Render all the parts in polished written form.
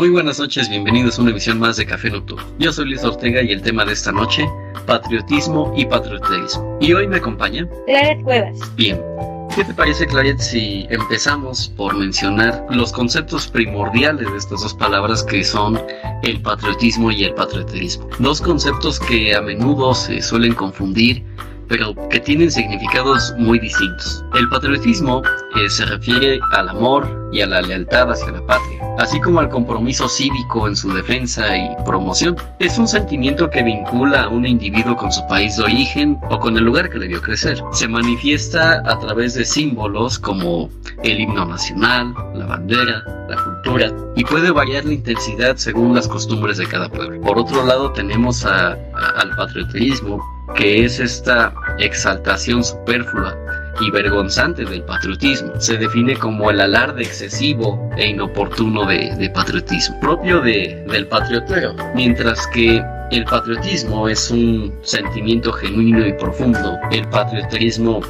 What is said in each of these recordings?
Muy buenas noches, bienvenidos a una emisión más de Café Nocturno. Yo soy Luis Ortega y el tema de esta noche, patriotismo y patrioterismo. Y hoy me acompaña Claret Cuevas. Bien, ¿qué te parece, Claret, si empezamos por mencionar los conceptos primordiales de estas dos palabras que son el patriotismo y el patrioterismo? Dos conceptos que a menudo se suelen confundir, pero que tienen significados muy distintos. El patriotismo se refiere al amor y a la lealtad hacia la patria, así como al compromiso cívico en su defensa y promoción. Es un sentimiento que vincula a un individuo con su país de origen o con el lugar que le vio crecer. Se manifiesta a través de símbolos como el himno nacional, la bandera, la cultura, y puede variar la intensidad según las costumbres de cada pueblo. Por otro lado, tenemos al patrioterismo, que es esta exaltación superflua y vergonzante del patriotismo. Se define como el alarde excesivo e inoportuno de patriotismo, propio del patriotero, mientras que el patriotismo es un sentimiento genuino y profundo. El patrioterismo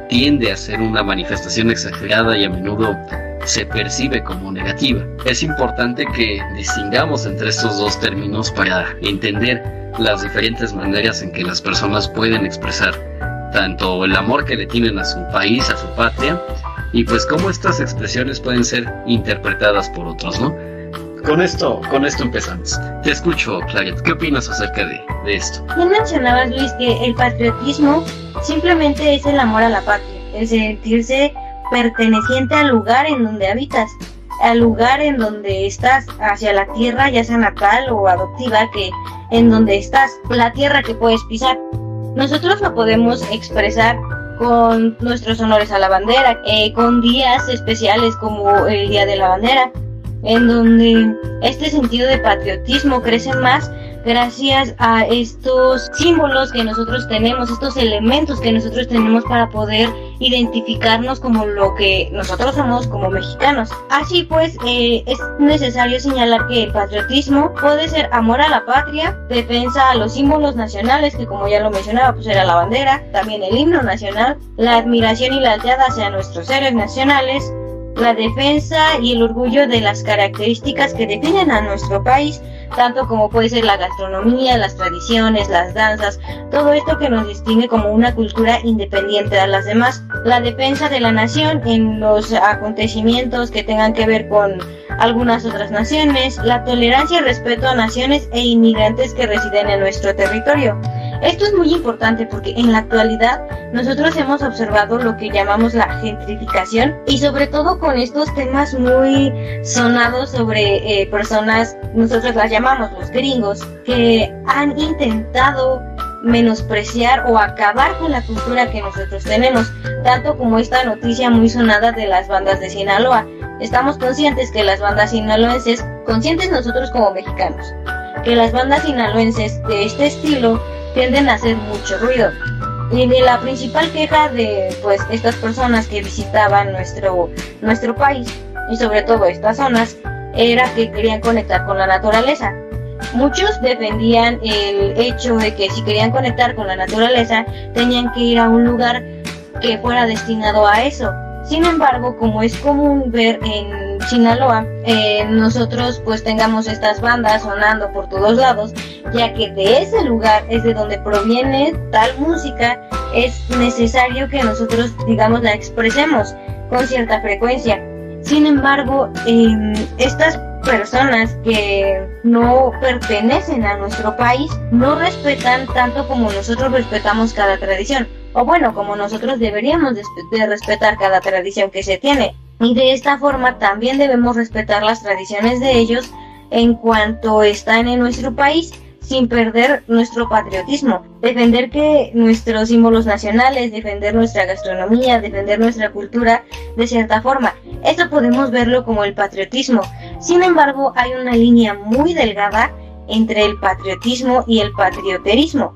tiende a ser una manifestación exagerada y a menudo se percibe como negativa. Es importante que distingamos entre estos dos términos para entender las diferentes maneras en que las personas pueden expresar tanto el amor que le tienen a su país, a su patria, y pues cómo estas expresiones pueden ser interpretadas por otros, ¿no? Con esto empezamos. Te escucho, Claret. ¿Qué opinas acerca de esto? Tú mencionabas, Luis, que el patriotismo simplemente es el amor a la patria, el sentirse perteneciente al lugar en donde habitas, al lugar en donde estás, hacia la tierra, ya sea natal o adoptiva, que en donde estás, la tierra que puedes pisar. Nosotros lo podemos expresar con nuestros honores a la bandera, con días especiales como el Día de la Bandera, en donde este sentido de patriotismo crece más gracias a estos símbolos que nosotros tenemos, estos elementos que nosotros tenemos para poder identificarnos como lo que nosotros somos como mexicanos. Así pues, es necesario señalar que el patriotismo puede ser amor a la patria, defensa a los símbolos nacionales, que como ya lo mencionaba, pues era la bandera, también el himno nacional, la admiración y la lealtad hacia nuestros héroes nacionales, la defensa y el orgullo de las características que definen a nuestro país, tanto como puede ser la gastronomía, las tradiciones, las danzas, todo esto que nos distingue como una cultura independiente a las demás, la defensa de la nación en los acontecimientos que tengan que ver con algunas otras naciones, la tolerancia y respeto a naciones e inmigrantes que residen en nuestro territorio. Esto es muy importante porque en la actualidad nosotros hemos observado lo que llamamos la gentrificación y sobre todo con estos temas muy sonados sobre personas, nosotros las llamamos los gringos, que han intentado menospreciar o acabar con la cultura que nosotros tenemos, tanto como esta noticia muy sonada de las bandas de Sinaloa. Estamos conscientes que las bandas sinaloenses, conscientes nosotros como mexicanos, que las bandas sinaloenses de este estilo tienden a hacer mucho ruido. Y de la principal queja de pues estas personas que visitaban nuestro país y sobre todo estas zonas era que querían conectar con la naturaleza. Muchos defendían el hecho de que si querían conectar con la naturaleza tenían que ir a un lugar que fuera destinado a eso. Sin embargo, como es común ver en Sinaloa, nosotros pues tengamos estas bandas sonando por todos lados, ya que de ese lugar es de donde proviene tal música, es necesario que nosotros, digamos, la expresemos con cierta frecuencia. Sin embargo, estas personas que no pertenecen a nuestro país no respetan tanto como nosotros respetamos cada tradición, o bueno, como nosotros deberíamos de respetar cada tradición que se tiene. Y de esta forma también debemos respetar las tradiciones de ellos en cuanto están en nuestro país, sin perder nuestro patriotismo, defender que nuestros símbolos nacionales, defender nuestra gastronomía, defender nuestra cultura de cierta forma. Esto podemos verlo como el patriotismo. Sin embargo, hay una línea muy delgada entre el patriotismo y el patrioterismo,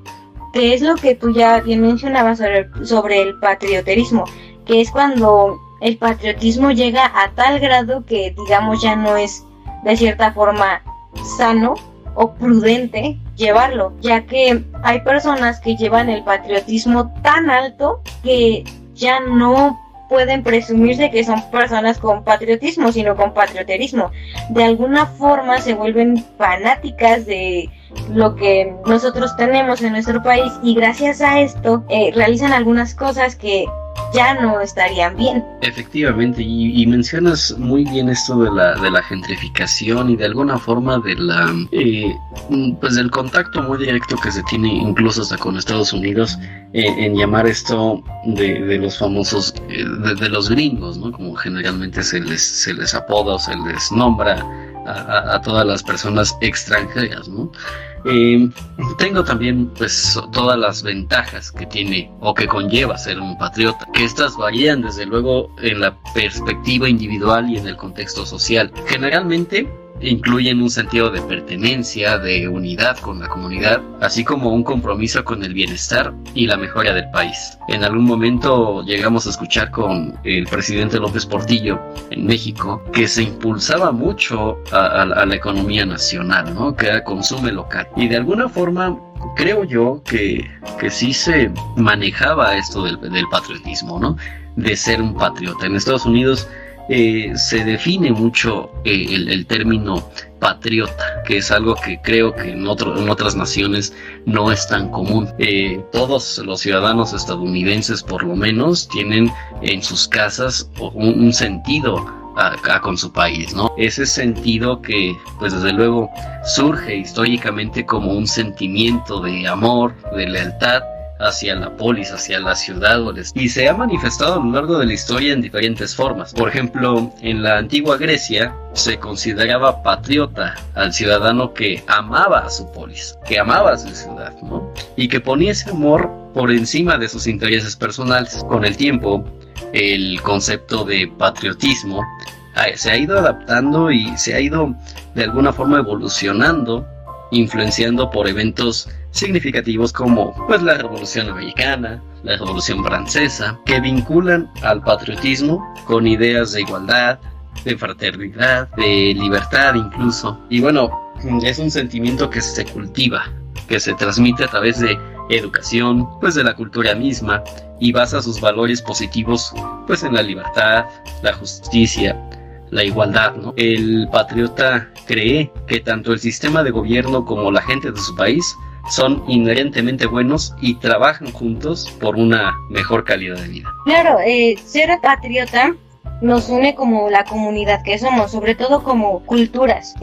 que es lo que tú ya bien mencionabas sobre el patrioterismo, que es cuando el patriotismo llega a tal grado que, digamos, ya no es de cierta forma sano o prudente llevarlo, ya que hay personas que llevan el patriotismo tan alto que ya no pueden presumirse que son personas con patriotismo, sino con patrioterismo. De alguna forma se vuelven fanáticas de lo que nosotros tenemos en nuestro país y gracias a esto realizan algunas cosas que ya no estarían bien. Efectivamente, y mencionas muy bien esto de la gentrificación y de alguna forma de la pues del contacto muy directo que se tiene incluso hasta con Estados Unidos en llamar esto de los famosos de los gringos, ¿no? Como generalmente se les apoda o se les nombra a todas las personas extranjeras, ¿no? Tengo también pues todas las ventajas que tiene o que conlleva ser un patriota, que estas varían desde luego en la perspectiva individual y en el contexto social. Generalmente incluyen un sentido de pertenencia, de unidad con la comunidad, así como un compromiso con el bienestar y la mejora del país. En algún momento llegamos a escuchar con el presidente López Portillo en México que se impulsaba mucho a la economía nacional, ¿no? Que era consumo local. Y de alguna forma creo yo que sí se manejaba esto del patriotismo, ¿no? De ser un patriota. En Estados Unidos se define mucho el término patriota, que es algo que creo que en otras naciones no es tan común. Todos los ciudadanos estadounidenses por lo menos tienen en sus casas un sentido acá con su país, ¿no? Ese sentido que pues desde luego surge históricamente como un sentimiento de amor, de lealtad hacia la polis, hacia la ciudad, y se ha manifestado a lo largo de la historia en diferentes formas. Por ejemplo, en la antigua Grecia se consideraba patriota al ciudadano que amaba a su polis, que amaba a su ciudad, ¿no? Y que ponía ese amor por encima de sus intereses personales. Con el tiempo, el concepto de patriotismo se ha ido adaptando y se ha ido de alguna forma evolucionando, influenciando por eventos significativos como pues la Revolución Americana, la Revolución Francesa, que vinculan al patriotismo con ideas de igualdad, de fraternidad, de libertad incluso. Y bueno, es un sentimiento que se cultiva, que se transmite a través de educación, pues de la cultura misma, y basa sus valores positivos pues en la libertad, la justicia, la igualdad, ¿no? El patriota cree que tanto el sistema de gobierno como la gente de su país son inherentemente buenos y trabajan juntos por una mejor calidad de vida. Claro, ser patriota nos une como la comunidad que somos, sobre todo como culturas.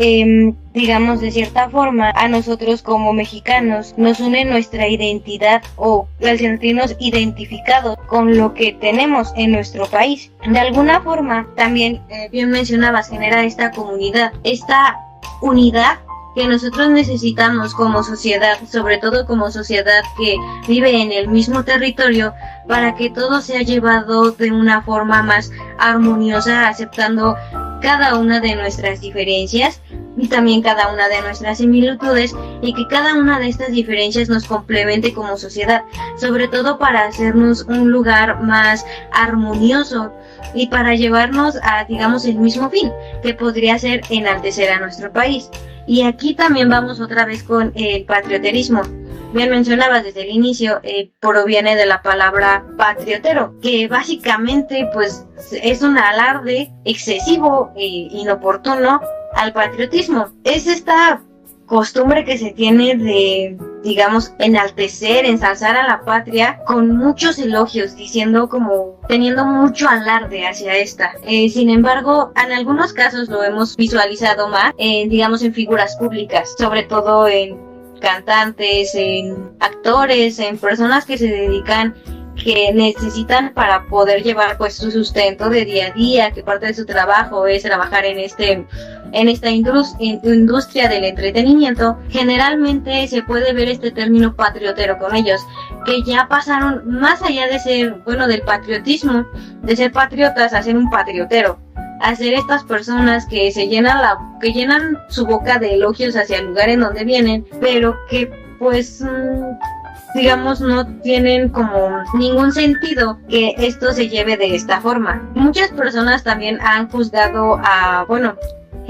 Digamos, de cierta forma, a nosotros como mexicanos nos une nuestra identidad o el sentirnos identificados con lo que tenemos en nuestro país. De alguna forma, también, bien mencionabas, genera esta comunidad, esta unidad que nosotros necesitamos como sociedad, sobre todo como sociedad que vive en el mismo territorio, para que todo sea llevado de una forma más armoniosa, aceptando cada una de nuestras diferencias y también cada una de nuestras similitudes, y que cada una de estas diferencias nos complemente como sociedad, sobre todo para hacernos un lugar más armonioso y para llevarnos a, digamos, el mismo fin, que podría ser enaltecer a nuestro país. Y aquí también vamos otra vez con el patrioterismo. Bien mencionabas desde el inicio, proviene de la palabra patriotero, que básicamente pues es un alarde excesivo e inoportuno al patriotismo. Es esta costumbre que se tiene de, digamos, enaltecer, ensalzar a la patria con muchos elogios, diciendo como teniendo mucho alarde hacia esta. Sin embargo, en algunos casos lo hemos visualizado más, digamos, en figuras públicas, sobre todo en cantantes, en actores, en personas que se dedican, que necesitan para poder llevar pues su sustento de día a día, que parte de su trabajo es trabajar en esta industria del entretenimiento. Generalmente se puede ver este término patriotero con ellos, que ya pasaron más allá de ser, bueno, del patriotismo, de ser patriotas, a ser un patriotero, a ser estas personas que llenan su boca de elogios hacia el lugar en donde vienen, pero que pues digamos, no tienen como ningún sentido que esto se lleve de esta forma. Muchas personas también han juzgado a, bueno,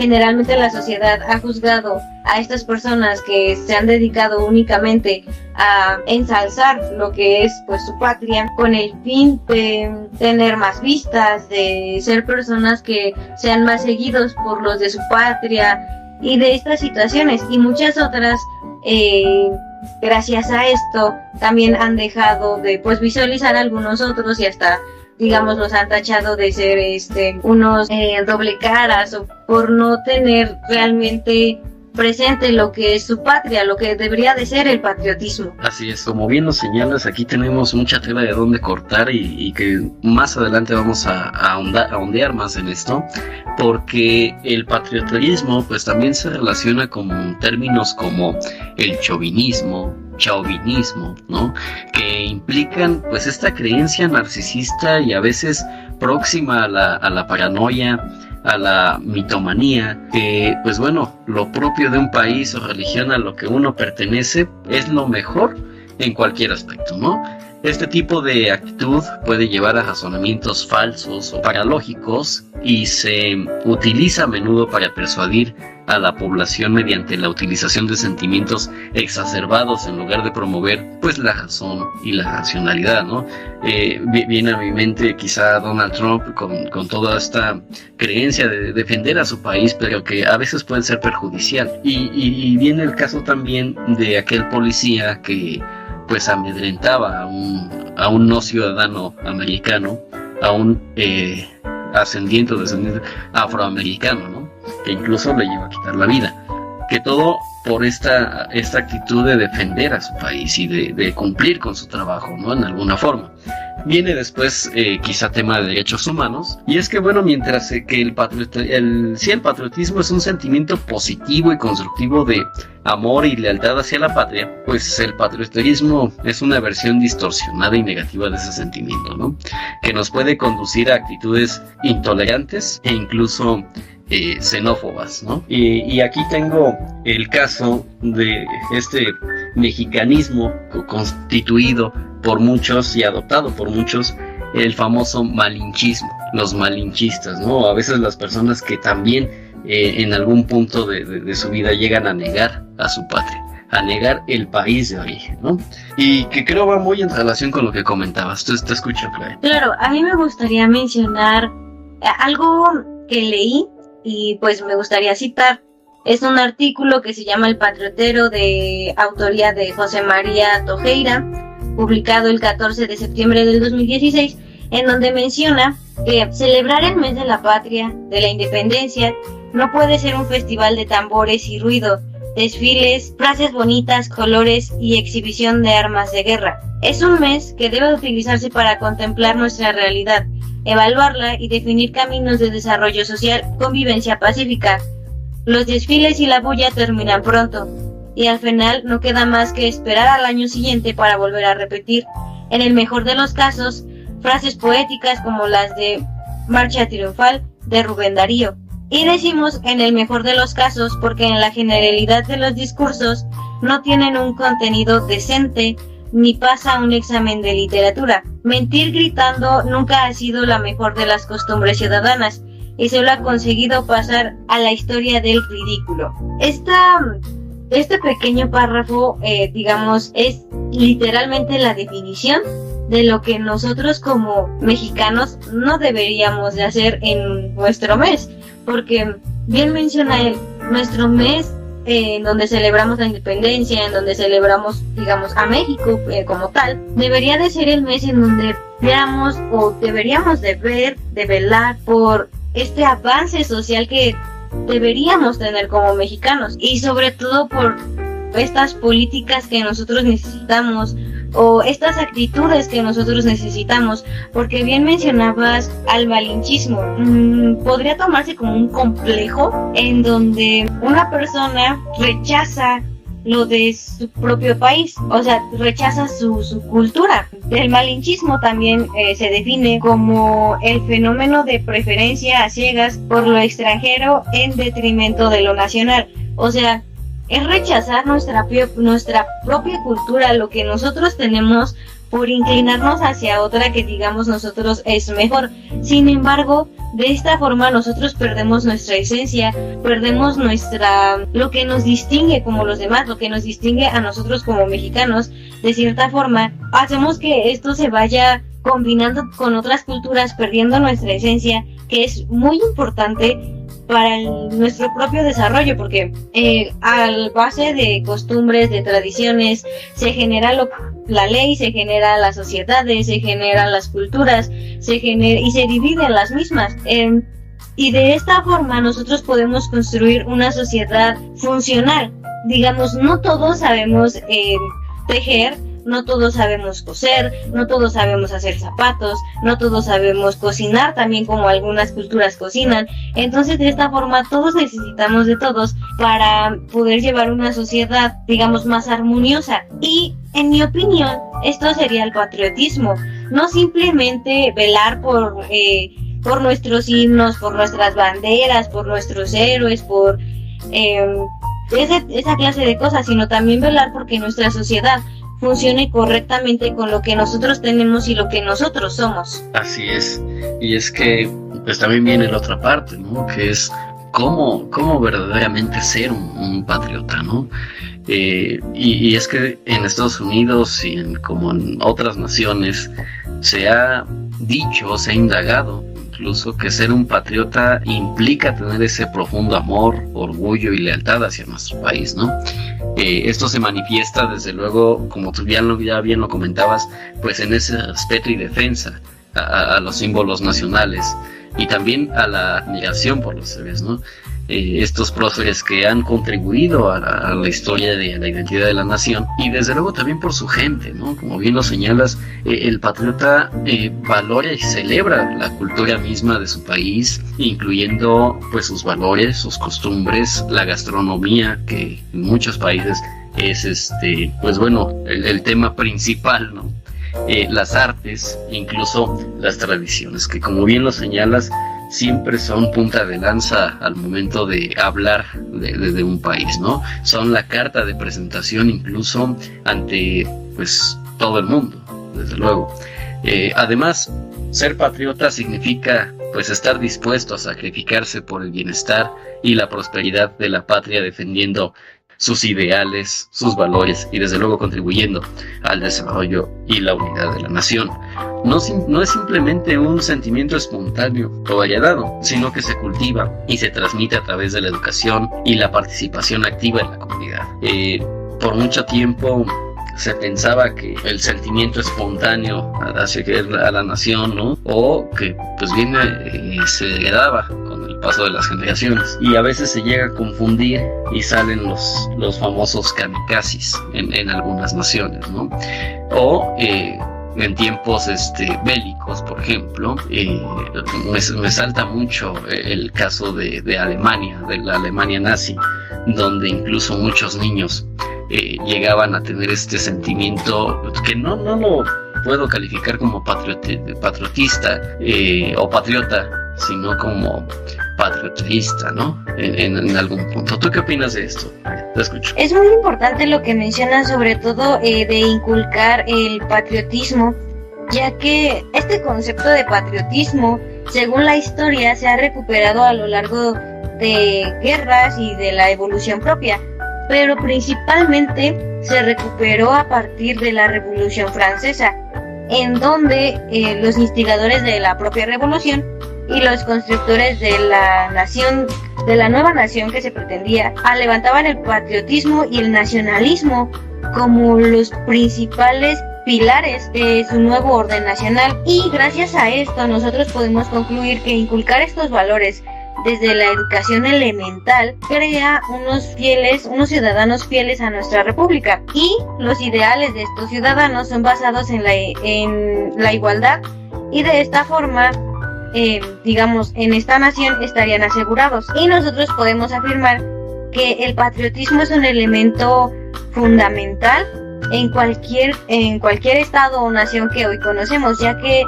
generalmente la sociedad ha juzgado a estas personas que se han dedicado únicamente a ensalzar lo que es pues su patria, con el fin de tener más vistas, de ser personas que sean más seguidos por los de su patria y de estas situaciones y muchas otras. Gracias a esto también han dejado de pues visualizar a algunos otros y hasta digamos los han tachado de ser unos doble caras o por no tener realmente presente lo que es su patria, lo que debería de ser el patriotismo. Así es, como bien lo señalas, aquí tenemos mucha tela de dónde cortar y que más adelante vamos a ondear más en esto, porque el patriotismo pues también se relaciona con términos como el chauvinismo, ¿no? Que implican pues esta creencia narcisista y a veces próxima a la paranoia, a la mitomanía, que pues bueno, lo propio de un país o religión a lo que uno pertenece es lo mejor en cualquier aspecto, ¿no? Este tipo de actitud puede llevar a razonamientos falsos o paralógicos y se utiliza a menudo para persuadir a la población mediante la utilización de sentimientos exacerbados en lugar de promover pues la razón y la racionalidad, ¿no? Viene a mi mente quizá Donald Trump con toda esta creencia de defender a su país, pero que a veces puede ser perjudicial. Y viene el caso también de aquel policía que pues amedrentaba a un no ciudadano americano, a un ascendiente o descendiente afroamericano, ¿no? Que incluso le lleva a quitar la vida. Que todo por esta actitud de defender a su país y de cumplir con su trabajo, ¿no? En alguna forma. Viene después quizá tema de derechos humanos, y es que bueno, mientras que el patriotismo es un sentimiento positivo y constructivo de amor y lealtad hacia la patria, pues el patriotismo es una versión distorsionada y negativa de ese sentimiento, ¿no? Que nos puede conducir a actitudes intolerantes e incluso xenófobas, ¿no? Y aquí tengo el caso de este mexicanismo constituido por muchos y adoptado por muchos, el famoso malinchismo, los malinchistas, ¿no? A veces las personas que también en algún punto de su vida llegan a negar a su patria, a negar el país de origen, ¿no? Y que creo va muy en relación con lo que comentabas. Te escucho, Claudia. Claro, a mí me gustaría mencionar algo que leí y pues me gustaría citar. Es un artículo que se llama El Patriotero, de autoría de José María Tojeira, publicado el 14 de septiembre del 2016, en donde menciona que celebrar el mes de la patria, de la independencia, no puede ser un festival de tambores y ruido, desfiles, frases bonitas, colores y exhibición de armas de guerra. Es un mes que debe utilizarse para contemplar nuestra realidad, evaluarla y definir caminos de desarrollo social, convivencia pacífica. Los desfiles y la bulla terminan pronto, y al final no queda más que esperar al año siguiente para volver a repetir, en el mejor de los casos, frases poéticas como las de Marcha Triunfal de Rubén Darío. Y decimos en el mejor de los casos porque en la generalidad de los discursos no tienen un contenido decente ni pasa un examen de literatura. Mentir gritando nunca ha sido la mejor de las costumbres ciudadanas y solo ha conseguido pasar a la historia del ridículo. Este pequeño párrafo, digamos, es literalmente la definición de lo que nosotros como mexicanos no deberíamos de hacer en nuestro mes, porque bien menciona él, nuestro mes en donde celebramos la independencia, en donde celebramos, digamos, a México como tal, debería de ser el mes en donde veamos o deberíamos de ver, de velar por este avance social que deberíamos tener como mexicanos y sobre todo por estas políticas que nosotros necesitamos o estas actitudes que nosotros necesitamos, porque bien mencionabas al malinchismo, podría tomarse como un complejo en donde una persona rechaza lo de su propio país, o sea, rechaza su cultura. El malinchismo también se define como el fenómeno de preferencia a ciegas por lo extranjero en detrimento de lo nacional, o sea, es rechazar nuestra propia cultura, lo que nosotros tenemos, por inclinarnos hacia otra que digamos nosotros es mejor. Sin embargo, de esta forma nosotros perdemos nuestra esencia, perdemos lo que nos distingue como los demás, lo que nos distingue a nosotros como mexicanos. De cierta forma, hacemos que esto se vaya combinando con otras culturas, perdiendo nuestra esencia, que es muy importante para nuestro propio desarrollo, porque al base de costumbres, de tradiciones, se genera la ley, se genera las sociedades, se generan las culturas, y se dividen las mismas. Y de esta forma nosotros podemos construir una sociedad funcional. Digamos, no todos sabemos tejer, no todos sabemos coser, no todos sabemos hacer zapatos, no todos sabemos cocinar también como algunas culturas cocinan. Entonces, de esta forma, todos necesitamos de todos para poder llevar una sociedad, digamos, más armoniosa. Y, en mi opinión, esto sería el patriotismo. No simplemente velar por nuestros himnos, por nuestras banderas, por nuestros héroes, por esa clase de cosas, sino también velar porque nuestra sociedad funcione correctamente con lo que nosotros tenemos y lo que nosotros somos. Así es, y es que pues también viene la otra parte, ¿no? Que es cómo verdaderamente ser un patriota, ¿no? Y es que en Estados Unidos y como en otras naciones se ha dicho, se ha indagado incluso que ser un patriota implica tener ese profundo amor, orgullo y lealtad hacia nuestro país, ¿no? Esto se manifiesta desde luego, como tú ya bien lo comentabas, pues en ese respeto y defensa a los símbolos nacionales y también a la admiración por los héroes, ¿no? Estos próceres que han contribuido a la historia de la identidad de la nación y desde luego también por su gente, ¿no? Como bien lo señalas, el patriota valora y celebra la cultura misma de su país, incluyendo pues sus valores, sus costumbres, la gastronomía, que en muchos países es pues bueno, el tema principal, ¿no? Las artes, incluso las tradiciones, que como bien lo señalas, siempre son punta de lanza al momento de hablar de un país, ¿no? Son la carta de presentación incluso ante pues todo el mundo, desde luego. Además, ser patriota significa pues estar dispuesto a sacrificarse por el bienestar y la prosperidad de la patria, defendiendo sus ideales, sus valores y desde luego contribuyendo al desarrollo y la unidad de la nación. No es simplemente un sentimiento espontáneo o variado, sino que se cultiva y se transmite a través de la educación y la participación activa en la comunidad. Por mucho tiempo se pensaba que el sentimiento espontáneo hacia a la nación, ¿no? O que pues bien se heredaba con el paso de las generaciones, y a veces se llega a confundir y salen los famosos kamikazes en algunas naciones, ¿no? O en tiempos bélicos, por ejemplo, me salta mucho el caso de Alemania, de la Alemania nazi, donde incluso muchos niños llegaban a tener este sentimiento que no lo puedo calificar como patriotista o patriota, sino como patriotista, ¿no? En algún punto. ¿Tú qué opinas de esto? Te escucho. Es muy importante lo que mencionas, sobre todo de inculcar el patriotismo, ya que este concepto de patriotismo, según la historia, se ha recuperado a lo largo de guerras y de la evolución propia, pero principalmente se recuperó a partir de la Revolución Francesa, en donde los instigadores de la propia revolución y los constructores de la nación, de la nueva nación que se pretendía, levantaban el patriotismo y el nacionalismo como los principales pilares de su nuevo orden nacional. Y gracias a esto nosotros podemos concluir que inculcar estos valores desde la educación elemental crea unos ciudadanos fieles a nuestra república, y los ideales de estos ciudadanos son basados en la igualdad, y de esta forma digamos, en esta nación estarían asegurados. Y nosotros podemos afirmar que el patriotismo es un elemento fundamental en cualquier estado o nación que hoy conocemos, ya que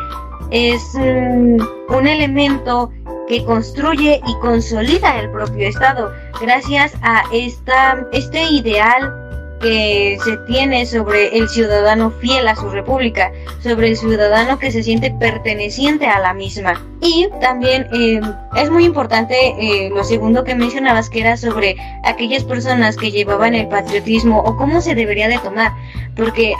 es un elemento que construye y consolida el propio estado. Gracias a este ideal que se tiene sobre el ciudadano fiel a su república, sobre el ciudadano que se siente perteneciente a la misma. Y también es muy importante lo segundo que mencionabas, que era sobre aquellas personas que llevaban el patriotismo o cómo se debería de tomar, porque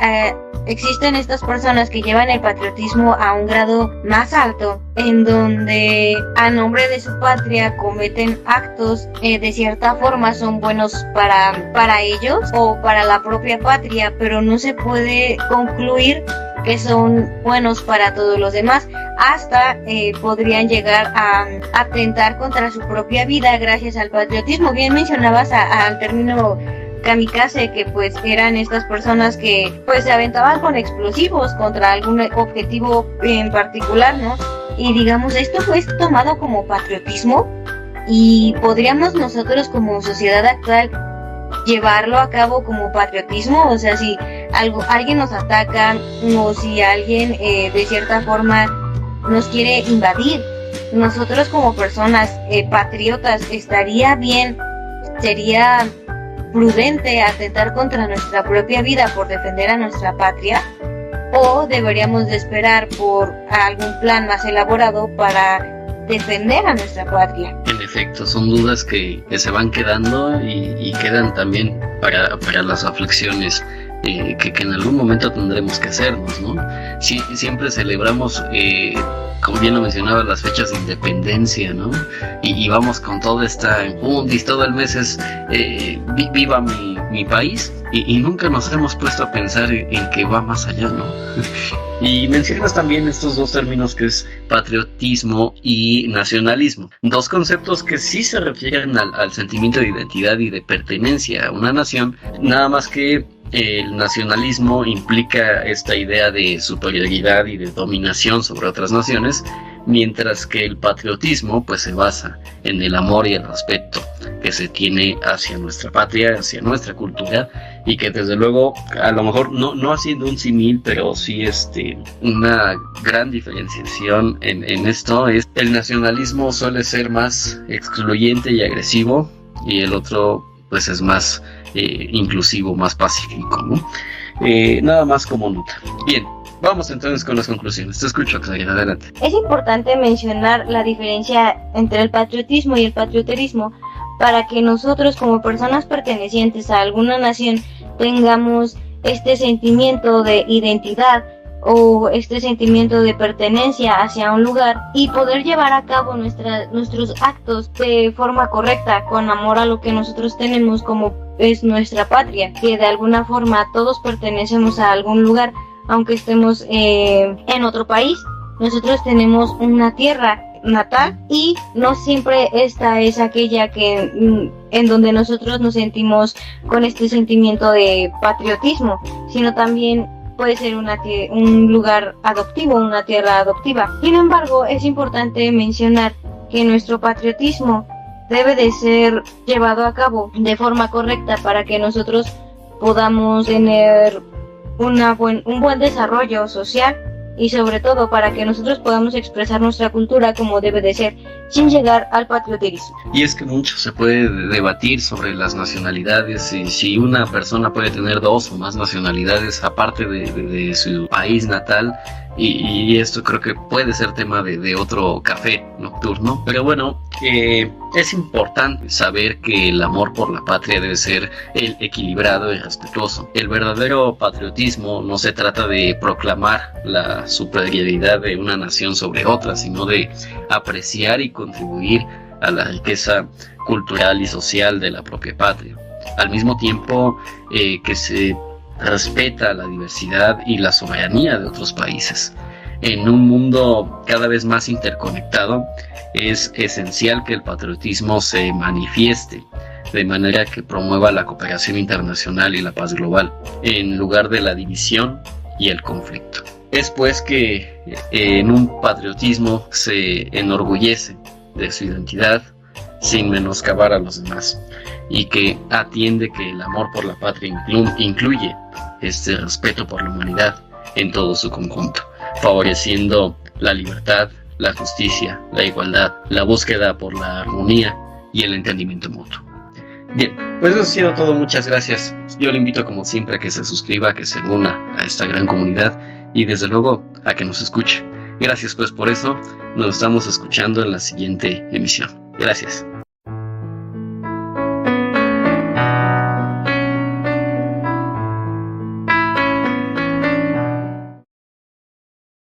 existen estas personas que llevan el patriotismo a un grado más alto, en donde a nombre de su patria cometen actos de cierta forma son buenos para ellos o para la propia patria, pero no se puede concluir que son buenos para todos los demás, hasta podrían llegar a atentar contra su propia vida gracias al patriotismo. Bien mencionabas al término kamikaze, que pues eran estas personas que pues se aventaban con explosivos contra algún objetivo en particular, ¿no? Y digamos, esto fue tomado como patriotismo, y podríamos nosotros como sociedad actual llevarlo a cabo como patriotismo. O sea, si alguien nos ataca o si alguien de cierta forma nos quiere invadir, nosotros como personas patriotas, estaría bien, sería prudente atentar contra nuestra propia vida por defender a nuestra patria, o deberíamos de esperar por algún plan más elaborado para defender a nuestra patria. En efecto, son dudas que se van quedando y quedan también para las aflicciones que en algún momento tendremos que hacernos, ¿no? Siempre celebramos, como bien lo mencionaba, las fechas de independencia, ¿no? Y vamos con toda esta enjundis, todo el mes es viva mi país, y nunca nos hemos puesto a pensar en que va más allá, ¿no? Y mencionas también estos dos términos, que es patriotismo y nacionalismo, dos conceptos que sí se refieren al sentimiento de identidad y de pertenencia a una nación, nada más que el nacionalismo implica esta idea de superioridad y de dominación sobre otras naciones, mientras que el patriotismo pues se basa en el amor y el respeto que se tiene hacia nuestra patria, hacia nuestra cultura, y que desde luego, a lo mejor no haciendo un símil, pero sí una gran diferenciación en esto es: el nacionalismo suele ser más excluyente y agresivo, y el otro pues es más inclusivo, más pacífico, ¿no? Nada más como nota. Bien, vamos entonces con las conclusiones. Te escucho, Xavier, adelante. Es importante mencionar la diferencia entre el patriotismo y el patrioterismo, para que nosotros como personas pertenecientes a alguna nación tengamos este sentimiento de identidad o este sentimiento de pertenencia hacia un lugar, y poder llevar a cabo nuestros actos de forma correcta, con amor a lo que nosotros tenemos como es nuestra patria, que de alguna forma todos pertenecemos a algún lugar, aunque estemos en otro país. Nosotros tenemos una tierra natal, y no siempre esta es aquella en donde nosotros nos sentimos con este sentimiento de patriotismo, sino también puede ser un lugar adoptivo, una tierra adoptiva. Sin embargo, es importante mencionar que nuestro patriotismo debe de ser llevado a cabo de forma correcta para que nosotros podamos tener un buen desarrollo social, y sobre todo para que nosotros podamos expresar nuestra cultura como debe de ser, sin llegar al patrioterismo. Y es que mucho se puede debatir sobre las nacionalidades, y si una persona puede tener dos o más nacionalidades aparte de su país natal, y esto creo que puede ser tema de otro café nocturno. Pero bueno, es importante saber que el amor por la patria debe ser el equilibrado y respetuoso. El verdadero patriotismo no se trata de proclamar la superioridad de una nación sobre otra, sino de apreciar y contribuir a la riqueza cultural y social de la propia patria, al mismo tiempo que se respeta la diversidad y la soberanía de otros países. En un mundo cada vez más interconectado, es esencial que el patriotismo se manifieste de manera que promueva la cooperación internacional y la paz global, en lugar de la división y el conflicto. Es pues que en un patriotismo se enorgullece de su identidad sin menoscabar a los demás, y que atiende que el amor por la patria incluye este respeto por la humanidad en todo su conjunto, favoreciendo la libertad, la justicia, la igualdad, la búsqueda por la armonía y el entendimiento mutuo. Bien, pues eso ha sido todo, muchas gracias. Yo le invito como siempre a que se suscriba, a que se una a esta gran comunidad y desde luego a que nos escuche. Gracias pues por eso, nos estamos escuchando en la siguiente emisión. Gracias.